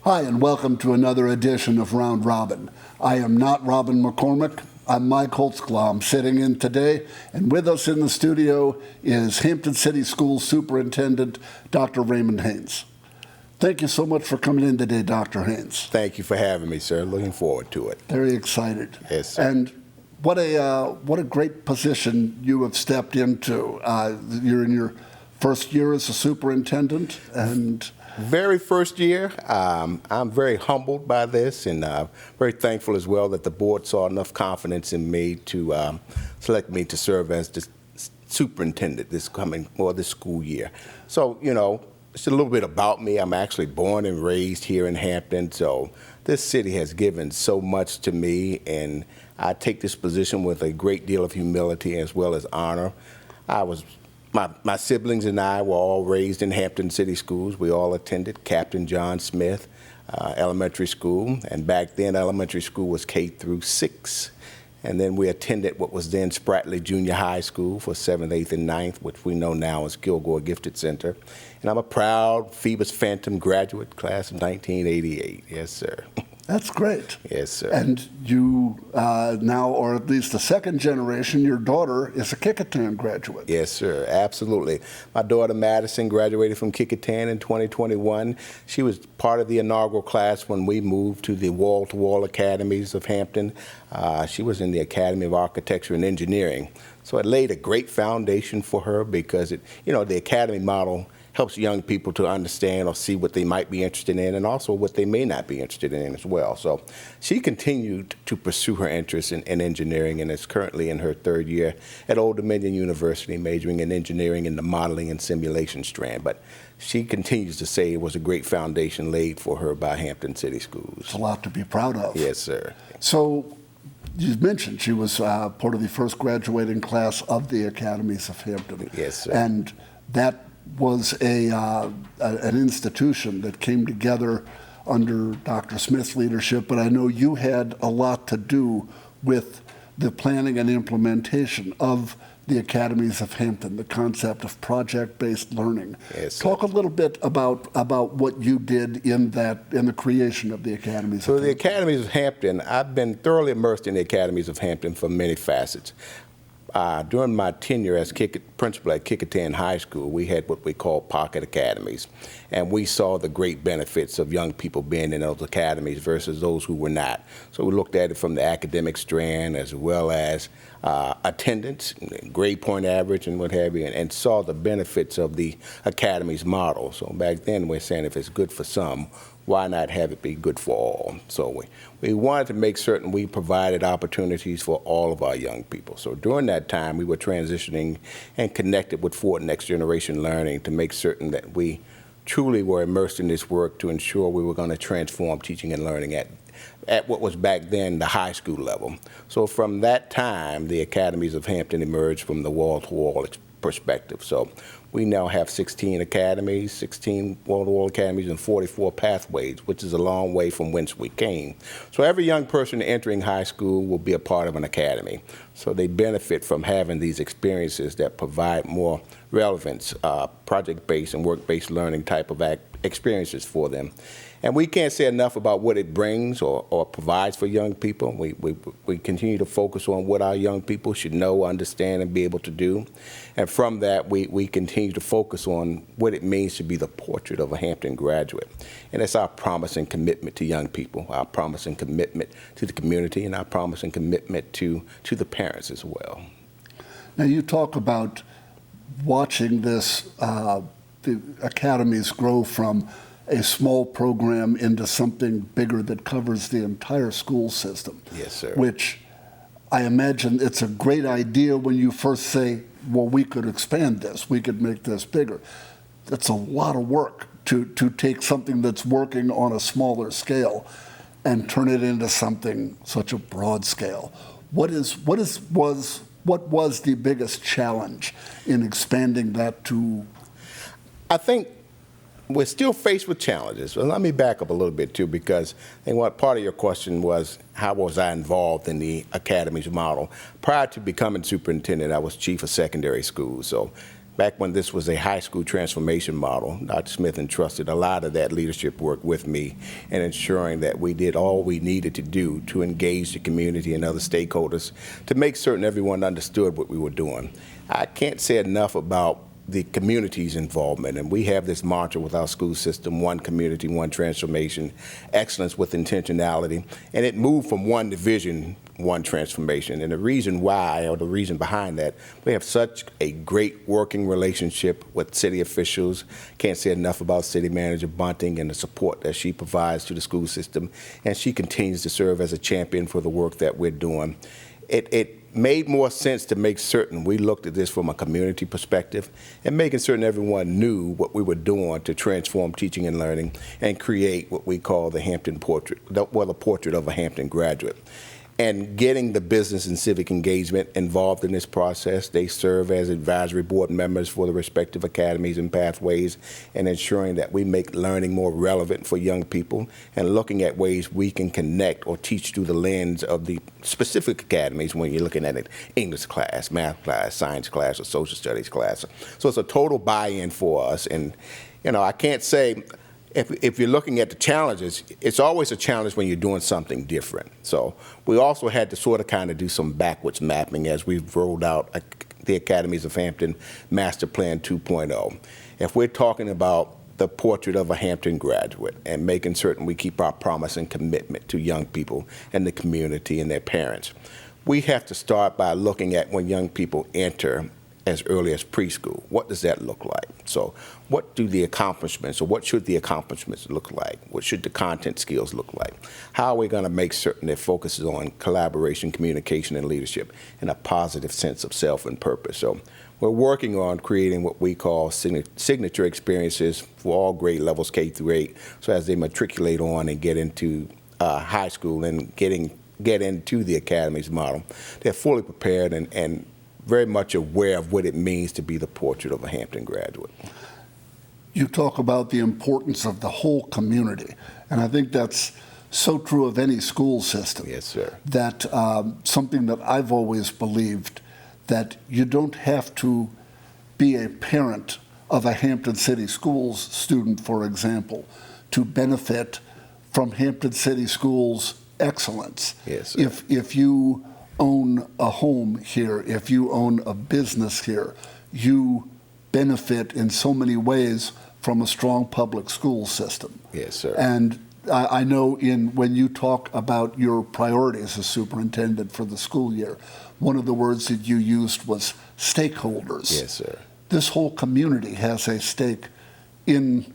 Hi, and welcome to another edition of Round Robin. I am not Robin McCormick. I'm Mike Holtzclaw sitting in today, and with us in the studio is Hampton City Schools Superintendent Dr. Raymond Haynes. Thank you so much for coming in today, Dr. Haynes. Thank you for having me, sir. Looking forward to it. Very excited. Yes, sir. And what a great position you have stepped into. You're in your first year as a superintendent, and very first year. I'm very humbled by this, and very thankful as well that the board saw enough confidence in me to select me to serve as the superintendent this school year. So, you know, it's a little bit about me. I'm actually born and raised here in Hampton, so this city has given so much to me, and I take this position with a great deal of humility as well as honor. My siblings and I were all raised in Hampton City Schools. We all attended Captain John Smith Elementary School, and back then elementary school was K through 6. And then we attended what was then Spratly Junior High School for 7th, 8th, and 9th, which we know now as Kilgore Gifted Center. And I'm a proud Phoebus Phantom graduate, class of 1988. Yes, sir. That's great. Yes, sir. And you now, or at least the second generation, your daughter is a Kickingham graduate. Yes, sir. Absolutely. My daughter Madison graduated from Kickingham in 2021. She was part of the inaugural class when we moved to the wall-to-wall academies of Hampton. She was in the Academy of Architecture and Engineering. So it laid a great foundation for her because the academy model helps young people to understand or see what they might be interested in and also what they may not be interested in as well. So she continued to pursue her interest in engineering and is currently in her 3rd year at Old Dominion University, majoring in engineering in the modeling and simulation strand. But she continues to say it was a great foundation laid for her by Hampton City Schools. It's a lot to be proud of. Yes, sir. So you mentioned she was part of the first graduating class of the Academies of Hampton. Yes, sir. And that was an institution that came together under Dr. Smith's leadership, but I know you had a lot to do with the planning and implementation of the Academies of Hampton, the concept of project-based learning. Yes, sir. Talk a little bit about what you did in the creation of the Academies So of the Hampton. Academies of Hampton, I've been thoroughly immersed in the Academies of Hampton for many facets. During my tenure as principal at Kickingham High School, we had what we call pocket academies, and we saw the great benefits of young people being in those academies versus those who were not. So we looked at it from the academic strand as well as attendance, grade point average, and what have you, and saw the benefits of the academies model. So back then we're saying if it's good for some, why not have it be good for all? So we wanted to make certain we provided opportunities for all of our young people. So during that time, we were transitioning and connected with Ford Next Generation Learning to make certain that we truly were immersed in this work to ensure we were going to transform teaching and learning at what was back then the high school level. So from that time, the Academies of Hampton emerged from the wall-to-wall perspective. So we now have 16 academies, 16 wall-to-wall academies, and 44 pathways, which is a long way from whence we came. So every young person entering high school will be a part of an academy. So they benefit from having these experiences that provide more relevance, project-based and work-based learning type of experiences for them. And we can't say enough about what it brings or provides for young people. We continue to focus on what our young people should know, understand, and be able to do. And from that, we continue to focus on what it means to be the portrait of a Hampton graduate. And it's our promise and commitment to young people, our promise and commitment to the community, and our promise and commitment to the parents as well. Now you talk about watching this, the academies grow from a small program into something bigger that covers the entire school system. Yes, sir. Which I imagine it's a great idea when you first say, well, we could expand this, we could make this bigger. That's a lot of work to take something that's working on a smaller scale and turn it into something such a broad scale. What was the biggest challenge in expanding that to? I think we're still faced with challenges. Well, let me back up a little bit too, because I think what part of your question was, how was I involved in the academies model? Prior to becoming superintendent, I was chief of secondary schools. So back when this was a high school transformation model, Dr. Smith entrusted a lot of that leadership work with me in ensuring that we did all we needed to do to engage the community and other stakeholders to make certain everyone understood what we were doing. I can't say enough about the community's involvement, and we have this mantra with our school system: one community, one transformation, excellence with intentionality, and it moved from one division, one transformation. And the reason why, or the reason behind that, we have such a great working relationship with city officials. Can't say enough about City Manager Bunting and the support that she provides to the school system, and she continues to serve as a champion for the work that we're doing. It made more sense to make certain we looked at this from a community perspective and making certain everyone knew what we were doing to transform teaching and learning and create what we call the Hampton portrait, the portrait of a Hampton graduate. And getting the business and civic engagement involved in this process. They serve as advisory board members for the respective academies and pathways, and ensuring that we make learning more relevant for young people and looking at ways we can connect or teach through the lens of the specific academies when you're looking at an English class, math class, science class, or social studies class. So it's a total buy-in for us. And, you know, I can't say, if you're looking at the challenges, it's always a challenge when you're doing something different. So we also had to sort of kind of do some backwards mapping as we've rolled out the Academies of Hampton Master Plan 2.0. If we're talking about the portrait of a Hampton graduate and making certain we keep our promise and commitment to young people and the community and their parents, we have to start by looking at when young people enter as early as preschool. What does that look like? So what do the accomplishments, or what should the accomplishments look like? What should the content skills look like? How are we going to make certain that focuses on collaboration, communication, and leadership and a positive sense of self and purpose? So we're working on creating what we call signature experiences for all grade levels, K through 8, so as they matriculate on and get into high school and get into the academies model, they're fully prepared and very much aware of what it means to be the portrait of a Hampton graduate. You talk about the importance of the whole community, and I think that's so true of any school system. Yes, sir. That something that I've always believed, that you don't have to be a parent of a Hampton City Schools student, for example, to benefit from Hampton City Schools excellence. Yes, sir. If you own a home here, if you own a business here, you benefit in so many ways from a strong public school system. Yes, sir. And I know when you talk about your priorities as superintendent for the school year, one of the words that you used was stakeholders. Yes, sir. This whole community has a stake in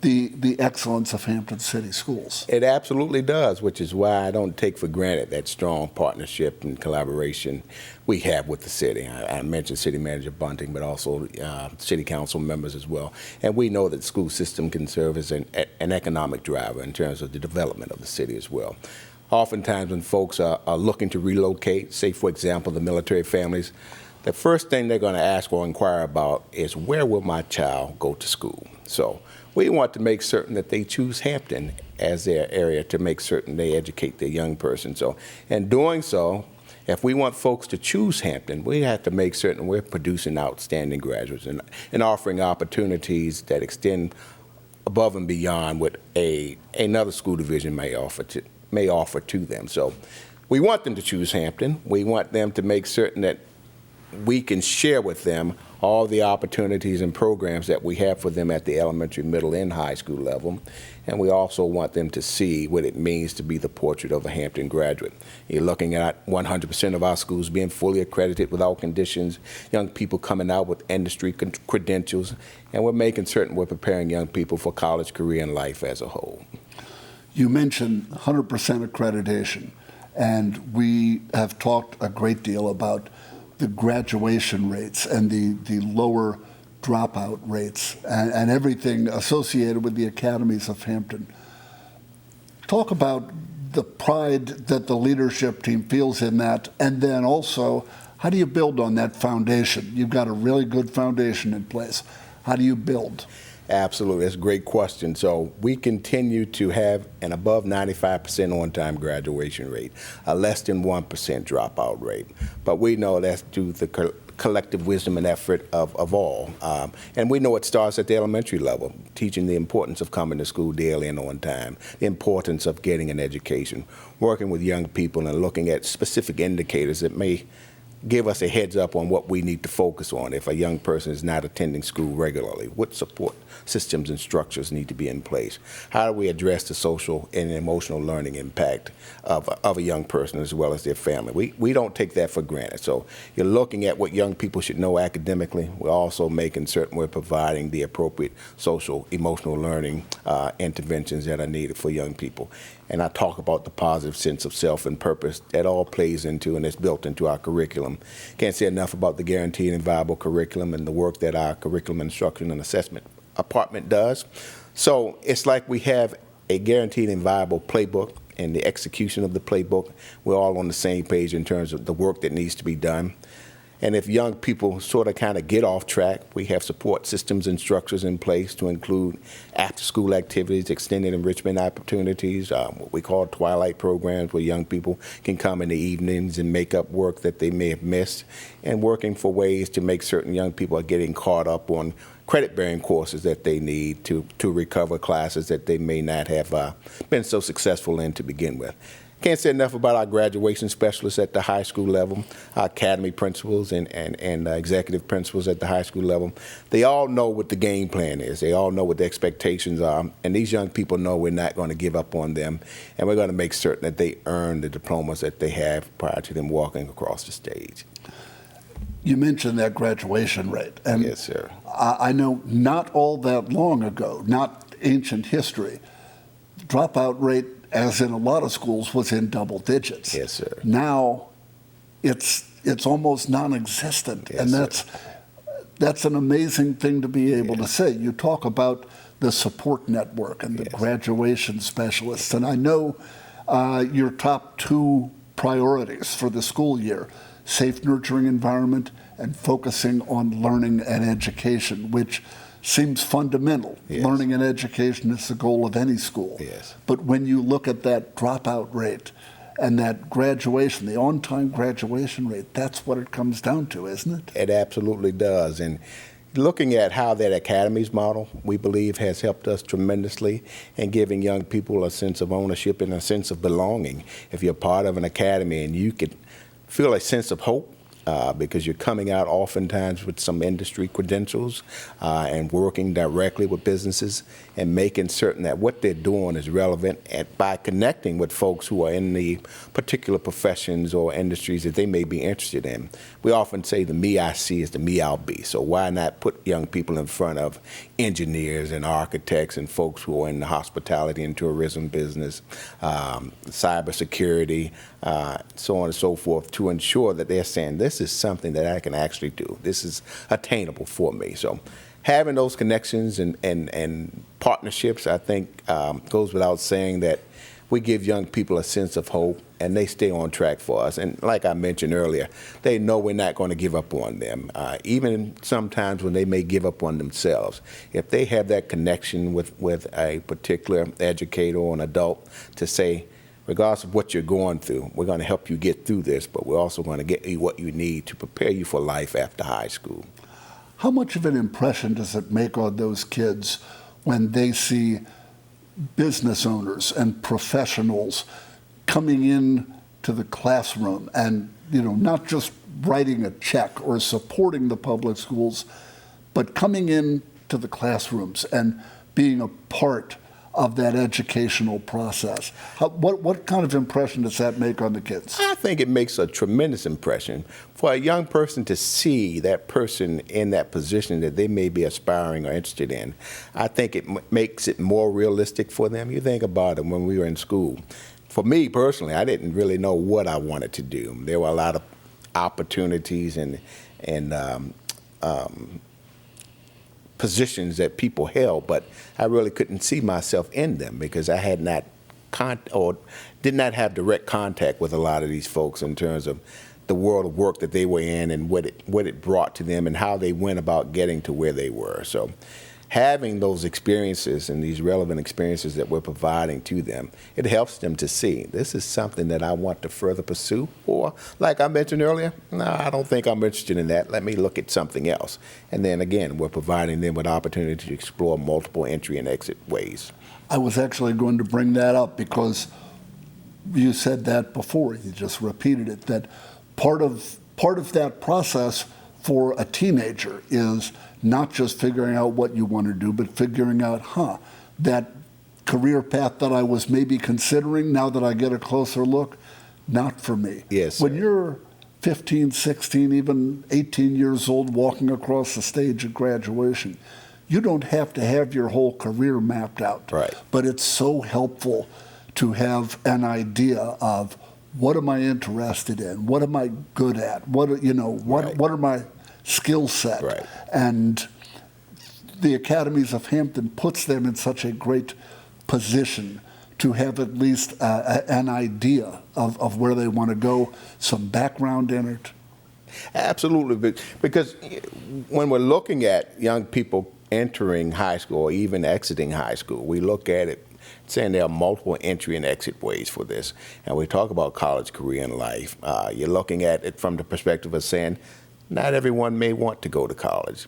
the excellence of Hampton City Schools. It absolutely does, which is why I don't take for granted that strong partnership and collaboration we have with the city. I mentioned City Manager Bunting, but also city council members as well. And we know that the school system can serve as an economic driver in terms of the development of the city as well. Oftentimes when folks are looking to relocate, say for example the military families, the first thing they're going to ask or inquire about is, where will my child go to school? So we want to make certain that they choose Hampton as their area to make certain they educate their young person. So in doing so, if we want folks to choose Hampton, we have to make certain we're producing outstanding graduates and offering opportunities that extend above and beyond what another school division may offer to them. So we want them to choose Hampton. We want them to make certain that we can share with them all the opportunities and programs that we have for them at the elementary, middle, and high school level. And we also want them to see what it means to be the portrait of a Hampton graduate. You're looking at 100% of our schools being fully accredited without conditions, young people coming out with industry credentials, and we're making certain we're preparing young people for college, career, and life as a whole. You mentioned 100% accreditation, and we have talked a great deal about the graduation rates and the lower dropout rates and everything associated with the academies of Hampton. Talk about the pride that the leadership team feels in that, and then also, how do you build on that foundation? You've got a really good foundation in place. How do you build? Absolutely. That's a great question. So we continue to have an above 95% on-time graduation rate, a less than 1% dropout rate. But we know that's due to the collective wisdom and effort of all. And we know it starts at the elementary level, teaching the importance of coming to school daily and on time, the importance of getting an education, working with young people and looking at specific indicators that may give us a heads up on what we need to focus on if a young person is not attending school regularly. What support systems and structures need to be in place? How do we address the social and emotional learning impact of a young person as well as their family? We don't take that for granted. So you're looking at what young people should know academically. We're also making certain we're providing the appropriate social, emotional learning interventions that are needed for young people. And I talk about the positive sense of self and purpose that all plays into and is built into our curriculum. Can't say enough about the guaranteed and viable curriculum and the work that our curriculum instruction and assessment department does. So it's like we have a guaranteed and viable playbook, and the execution of the playbook, we're all on the same page in terms of the work that needs to be done. And if young people sort of kind of get off track, we have support systems and structures in place to include after-school activities, extended enrichment opportunities, what we call twilight programs where young people can come in the evenings and make up work that they may have missed, and working for ways to make certain young people are getting caught up on credit-bearing courses that they need to recover classes that they may not have been so successful in to begin with. Can't say enough about our graduation specialists at the high school level, our academy principals and executive principals at the high school level. They all know what the game plan is. They all know what the expectations are. And these young people know we're not going to give up on them. And we're going to make certain that they earn the diplomas that they have prior to them walking across the stage. You mentioned that graduation rate. And yes, sir. I know not all that long ago, not ancient history, the dropout rate, as in a lot of schools, was in double digits. Yes, sir. Now it's almost non-existent. Yes, and that's an amazing thing to be able to say. You talk about the support network and the graduation specialists, and I know your top two priorities for the school year: safe, nurturing environment and focusing on learning and education, which seems fundamental. Yes. Learning and education is the goal of any school. Yes. But when you look at that dropout rate and that graduation, the on-time graduation rate, that's what it comes down to, isn't it? It absolutely does. And looking at how that academies model, we believe, has helped us tremendously in giving young people a sense of ownership and a sense of belonging. If you're part of an academy and you can feel a sense of hope, because you're coming out oftentimes with some industry credentials and working directly with businesses and making certain that what they're doing is relevant, and by connecting with folks who are in the particular professions or industries that they may be interested in. We often say the me I see is the me I'll be. So why not put young people in front of engineers and architects and folks who are in the hospitality and tourism business, cybersecurity, so on and so forth, to ensure that they're saying this is something that I can actually do. This is attainable for me. So having those connections and partnerships, I think, goes without saying that we give young people a sense of hope, and they stay on track for us. And like I mentioned earlier, they know we're not going to give up on them, even sometimes when they may give up on themselves. If they have that connection with a particular educator or an adult to say, regardless of what you're going through, we're going to help you get through this, but we're also going to get you what you need to prepare you for life after high school. How much of an impression does it make on those kids when they see business owners and professionals coming in to the classroom and, not just writing a check or supporting the public schools, but coming in to the classrooms and being a part of that educational process? What kind of impression does that make on the kids? I think it makes a tremendous impression for a young person to see that person in that position that they may be aspiring or interested in. I think it makes it more realistic for them. You think about it when we were in school. For me personally, I didn't really know what I wanted to do. There were a lot of opportunities and positions that people held, but I really couldn't see myself in them because I had not did not have direct contact with a lot of these folks in terms of the world of work that they were in and what it brought to them and how they went about getting to where they were. So having those experiences and these relevant experiences that we're providing to them, it helps them to see this is something that I want to further pursue. Or, like I mentioned earlier, no, I don't think I'm interested in that. Let me look at something else. And then again, we're providing them with opportunity to explore multiple entry and exit ways. I was actually going to bring that up because you said that before. You just repeated it, that part of that process for a teenager is not just figuring out what you want to do, but figuring out, that career path that I was maybe considering, now that I get a closer look, not for me. Yes. When you're 15, 16, even 18 years old, walking across the stage at graduation, you don't have to have your whole career mapped out. Right. But it's so helpful to have an idea of, what am I interested in? What am I good at? What are my skill set? Right. And the Academies of Hampton puts them in such a great position to have at least an idea of where they want to go, some background in it. Absolutely, because when we're looking at young people entering high school or even exiting high school, we look at it saying there are multiple entry and exit ways for this. And we talk about college, career, and life. You're looking at it from the perspective of saying, not everyone may want to go to college.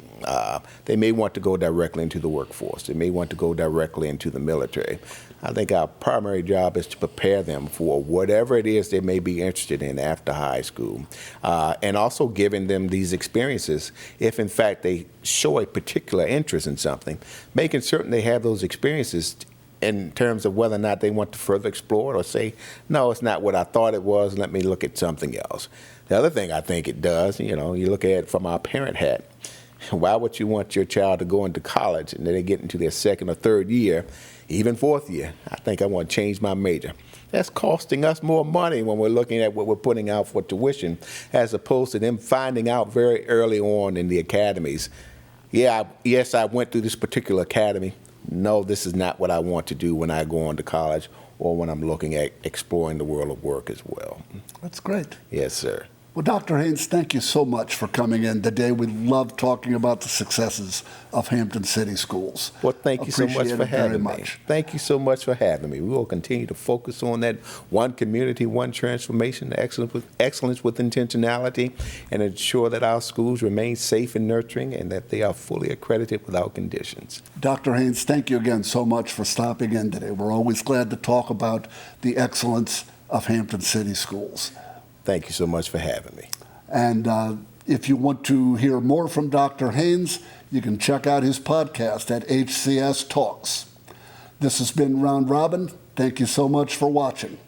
They may want to go directly into the workforce. They may want to go directly into the military. I think our primary job is to prepare them for whatever it is they may be interested in after high school, and also giving them these experiences if, in fact, they show a particular interest in something, making certain they have those experiences in terms of whether or not they want to further explore it or say, no, it's not what I thought it was, let me look at something else. The other thing I think it does, you look at it from our parent hat. Why would you want your child to go into college and then they get into their second or third year, even fourth year? I think I want to change my major. That's costing us more money when we're looking at what we're putting out for tuition, as opposed to them finding out very early on in the academies, yes, I went through this particular academy. No, this is not what I want to do when I go on to college or when I'm looking at exploring the world of work as well. That's great. Yes, sir. Well, Dr. Haynes, thank you so much for coming in today. We love talking about the successes of Hampton City Schools. Well, thank you so much for having me. Much. Thank you so much for having me. We will continue to focus on that one community, one transformation, excellence with intentionality, and ensure that our schools remain safe and nurturing and that they are fully accredited without conditions. Dr. Haynes, thank you again so much for stopping in today. We're always glad to talk about the excellence of Hampton City Schools. Thank you so much for having me. And if you want to hear more from Dr. Haynes, you can check out his podcast at HCS Talks. This has been Round Robin. Thank you so much for watching.